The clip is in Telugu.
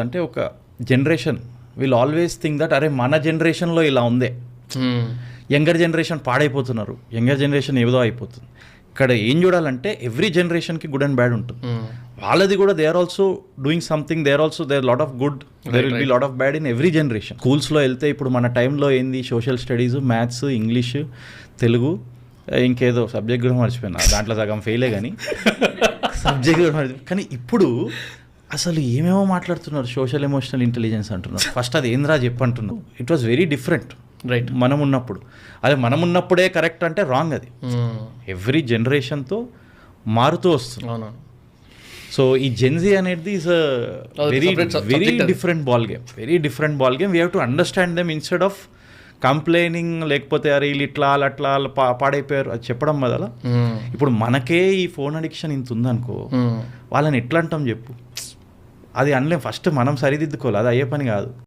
అంటే ఒక generation will always think that అరే మన జనరేషన్లో ఇలా ఉందే, యంగర్ జనరేషన్ పాడైపోతున్నారు, యంగర్ జనరేషన్ ఏదో అయిపోతుంది. ఇక్కడ ఏం చూడాలంటే ఎవ్రీ జనరేషన్కి గుడ్ అండ్ బ్యాడ్ ఉంటుంది. వాళ్ళది కూడా they are also doing something, they are also they are lot of good, there will be lot of bad in every generation. స్కూల్స్లో వెళ్తే ఇప్పుడు మన టైంలో ఏంది social studies, maths, English, Telugu, ఇంకేదో సబ్జెక్ట్ కూడా మర్చిపోయినా, దాంట్లో సగం ఫెయిలే కానీ సబ్జెక్ట్ కూడా మర్చిపోయి. కానీ ఇప్పుడు అసలు ఏమేమో మాట్లాడుతున్నారు, సోషల్ ఎమోషనల్ ఇంటెలిజెన్స్ అంటున్నారు. ఫస్ట్ అది ఏంద్రా చెప్పంటున్నారు. It was very different right. మనం ఉన్నప్పుడు. అదే మనం ఉన్నప్పుడే కరెక్ట్ అంటే రాంగ్. అది ఎవ్రీ జనరేషన్తో మారుతూ వస్తుంది. అవునవును. సో ఈ జెన్జీ అనేది is very very different ball game, very different ball game. We have to understand them instead of complaining, లేకపోతే అరే వీళ్ళు ఇట్లా అట్లా పాడైపోయారు అది చెప్పడం బదులు. ఇప్పుడు మనకే ఈ ఫోన్ అడిక్షన్ ఇంత ఉందనుకో, వాళ్ళని ఎట్లా అంటాం చెప్పు? అది అనలేం. ఫస్ట్ మనం సరిదిద్దుకోవాలి, అది అయ్యే పని కాదు.